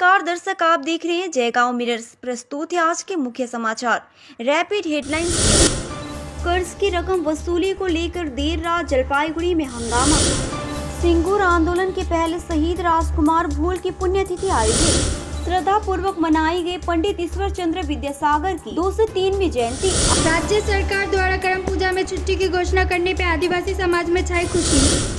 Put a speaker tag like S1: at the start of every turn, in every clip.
S1: नमस्कार दर्शक, आप देख रहे हैं जयगांव मिरर्स। प्रस्तुत है आज के मुख्य समाचार। Rapid headlines. कर्ज की रकम वसूली को लेकर देर रात जलपाईगुड़ी में हंगामा। सिंगूर आंदोलन के पहले शहीद राजकुमार भूल की पुण्यतिथि आयोजित। श्रद्धा पूर्वक मनाई गई पंडित ईश्वर चंद्र विद्यासागर की 203वीं जयंती।
S2: राज्य सरकार द्वारा करम पूजा में छुट्टी की घोषणा करने पर आदिवासी समाज में छाई खुशी।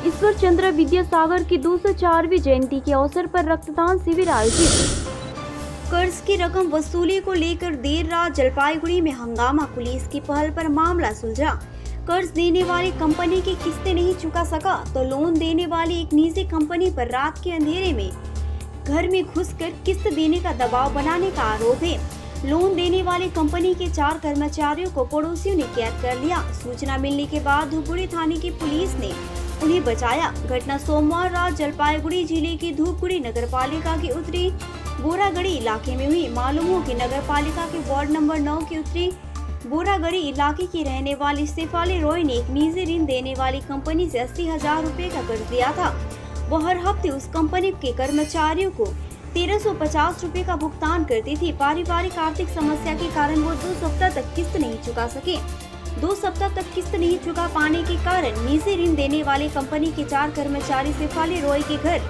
S1: ईश्वर चंद्र विद्यासागर की 204वीं जयंती के अवसर पर रक्तदान शिविर आयोजित। कर्ज की रकम वसूली को लेकर देर रात जलपाईगुड़ी में हंगामा। पुलिस की पहल पर मामला सुलझा। कर्ज देने वाली कंपनी की किस्तें नहीं चुका सका तो लोन देने वाली एक निजी कंपनी पर रात के अंधेरे में घर में घुसकर किस्त देने का दबाव बनाने का आरोप है। लोन देने वाली कंपनी के 4 कर्मचारियों को पड़ोसियों ने कैद कर लिया। सूचना मिलने के बाद धूपगुड़ी थाने की पुलिस ने उन्हें बचाया। घटना सोमवार रात जलपाईगुड़ी जिले की धूपगुड़ी नगरपालिका के उत्तरी बोरागढ़ी इलाके में हुई। मालूम हो कि नगरपालिका के वार्ड नंबर 9 के उत्तरी बोरागढ़ी इलाके की रहने वाली शेफाली रॉय ने एक निजी ऋण देने वाली कंपनी से 80,000 रुपए का कर्ज लिया था। वो हर हफ्ते उस कंपनी के कर्मचारियों को 1350 रुपए का भुगतान करती थी। पारिवारिक आर्थिक समस्या के कारण वो 2 सप्ताह तक किस्त नहीं चुका सके। 2 सप्ताह तक किस्त नहीं चुका पाने के कारण निजी ऋण देने वाली कंपनी के 4 कर्मचारी शेफाली रॉय के घर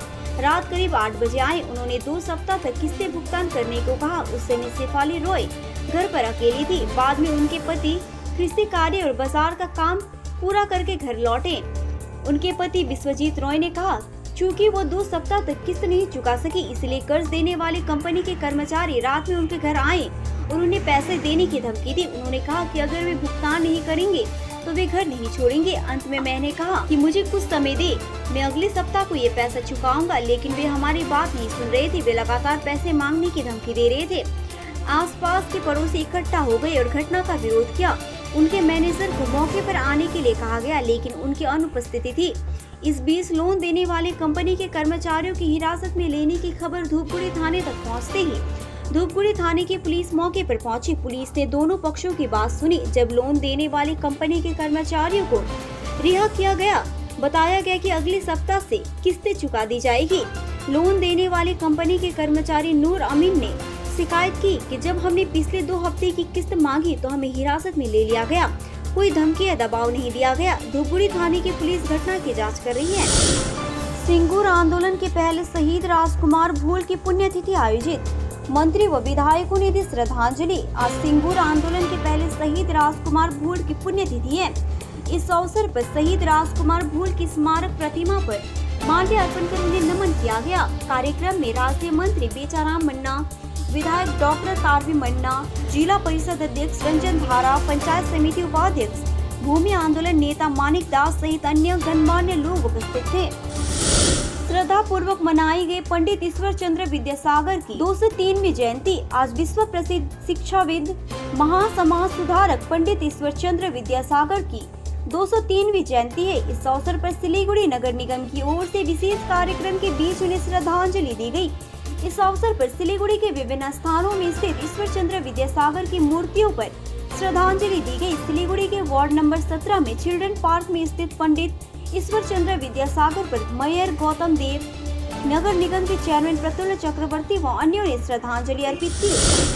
S1: रात करीब 8 बजे आए। उन्होंने 2 सप्ताह तक किस्तें भुगतान करने को कहा। उस समय शेफाली रॉय घर पर अकेली थी। बाद में उनके पति कृषि कार्य और बाजार का काम पूरा करके घर लौटे। उनके पति विश्वजीत रॉय ने कहा चूँकि वो 2 सप्ताह तक किस्त नहीं चुका सकी, इसलिए कर्ज देने वाली कंपनी के कर्मचारी रात में उनके घर आए और उन्हें पैसे देने की धमकी दी। उन्होंने कहा कि अगर वे भुगतान नहीं करेंगे तो वे घर नहीं छोड़ेंगे। अंत में मैंने कहा कि मुझे कुछ समय दे, मैं अगले सप्ताह को ये पैसा चुकाऊंगा, लेकिन वे हमारी बात नहीं सुन रहे थे। वे लगातार पैसे मांगने की धमकी दे रहे थे। आसपास के पड़ोसी इकट्ठा हो गए और घटना का विरोध किया। उनके मैनेजर को मौके पर आने के लिए कहा गया, लेकिन उनकी अनुपस्थिति थी। इस बीच लोन देने वाली कंपनी के कर्मचारियों की हिरासत में लेने की खबर धूपगुड़ी थाने तक पहुंचते ही धूपगुड़ी थाने की पुलिस मौके पर पहुंची। पुलिस ने दोनों पक्षों की बात सुनी। जब लोन देने वाली कंपनी के कर्मचारियों को रिहा किया गया, बताया गया कि अगले सप्ताह से किस्तें चुका दी जाएगी। लोन देने वाली कंपनी के कर्मचारी नूर अमीन ने शिकायत की कि जब हमने पिछले 2 हफ्ते की किस्त मांगी तो हमें हिरासत में ले लिया गया, कोई धमकी या दबाव नहीं दिया गया। धूपगुड़ी थाने की पुलिस घटना की जांच कर रही है। सिंगूर आंदोलन के पहले शहीद राजकुमार भूल की पुण्यतिथि आयोजित। मंत्री व विधायकों ने दी श्रद्धांजलि। आज सिंगूर आंदोलन के पहले शहीद राजकुमार भूल की पुण्यतिथि है। इस अवसर पर शहीद राजकुमार भूल की स्मारक प्रतिमा पर माल्य अर्पण कर उन्हें नमन किया गया। कार्यक्रम में राज्य मंत्री बेचाराम मन्ना, विधायक डॉक्टर तारवी मन्ना, जिला परिषद अध्यक्ष रंजन धारा, पंचायत समिति उपाध्यक्ष, भूमि आंदोलन नेता मानिक दास सहित अन्य गणमान्य लोग उपस्थित थे। श्रद्धा पूर्वक मनाई गई पंडित ईश्वर चंद्र विद्यासागर की 203वीं जयंती। आज विश्व प्रसिद्ध शिक्षाविद, महासमाज सुधारक पंडित ईश्वर चंद्र विद्यासागर की 203वीं जयंती है। इस अवसर पर सिलीगुड़ी नगर निगम की ओर से विशेष कार्यक्रम के बीच उन्हें श्रद्धांजलि दी गई। इस अवसर पर सिलीगुड़ी के विभिन्न स्थानों में स्थित ईश्वर चंद्र विद्यासागर की मूर्तियों पर श्रद्धांजलि दी गई। सिलीगुड़ी के वार्ड नंबर 17 में चिल्ड्रन पार्क में स्थित पंडित ईश्वर चंद्र विद्यासागर पर मेयर गौतम देव, नगर निगम के चेयरमैन प्रफुल्ल चक्रवर्ती व अन्यों ने श्रद्धांजलि अर्पित की।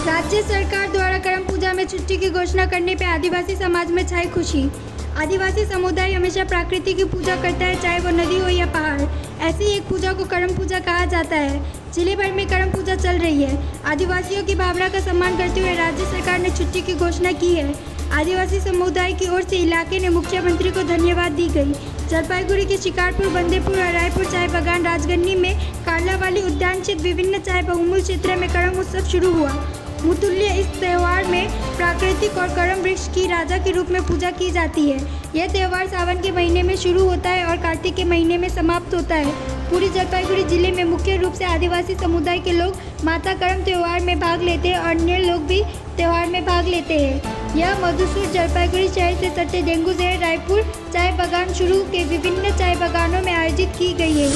S2: राज्य सरकार द्वारा करम पूजा में छुट्टी की घोषणा करने पर आदिवासी समाज में छाई खुशी। आदिवासी समुदाय हमेशा प्रकृति की पूजा करता है, चाहे वो नदी हो या पहाड़। ऐसी एक पूजा को करम पूजा कहा जाता है। जिले भर में करम पूजा चल रही है। आदिवासियों की भावना का सम्मान करते हुए राज्य सरकार ने छुट्टी की घोषणा की है। आदिवासी समुदाय की ओर से इलाके ने मुख्यमंत्री को धन्यवाद दी गई। जलपाईगुड़ी के शिकारपुर, बंदेपुर और रायपुर चाय बागान, राजगन्नी में कारलावाली उद्यान स्थित विभिन्न चाय बहुमूल्य क्षेत्र में करम उत्सव शुरू हुआ। मुतुल्य इस त्यौहार में प्राकृतिक और करम वृक्ष की राजा के रूप में पूजा की जाती है। यह त्यौहार सावन के महीने में शुरू होता है और कार्तिक के महीने में समाप्त होता है। पूरी जलपाईगुड़ी जिले में मुख्य रूप से आदिवासी समुदाय के लोग माता करम त्यौहार में भाग लेते हैं और अन्य लोग भी त्यौहार में भाग लेते हैं। यह मधुसूर जलपाईगुड़ी शहर से सटे डेंगू जहर रायपुर चाय बागान शुरू के विभिन्न चाय बागानों में आयोजित की गई है।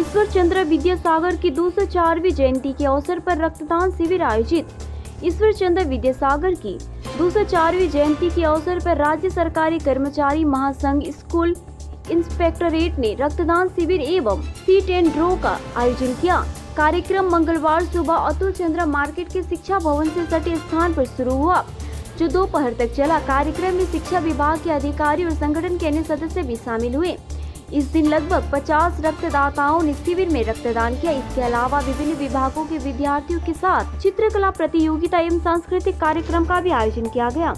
S1: ईश्वर चंद्र विद्यासागर की 204वीं जयंती के अवसर पर रक्तदान शिविर आयोजित। ईश्वर चंद्र विद्यासागर की 204वीं जयंती के अवसर पर राज्य सरकारी कर्मचारी महासंघ स्कूल इंस्पेक्टरेट ने रक्तदान शिविर एवं सीट एंड ड्रॉ का आयोजन किया। कार्यक्रम मंगलवार सुबह अतुल चंद्रा मार्केट के शिक्षा भवन से सटे स्थान पर शुरू हुआ, जो दोपहर तक चला। कार्यक्रम में शिक्षा विभाग के अधिकारी और संगठन के अन्य सदस्य भी शामिल हुए। इस दिन लगभग 50 रक्तदाताओं ने शिविर में रक्तदान किया। इसके अलावा विभिन्न विभागों के विद्यार्थियों के साथ चित्रकला प्रतियोगिता एवं सांस्कृतिक कार्यक्रम का भी आयोजन किया गया।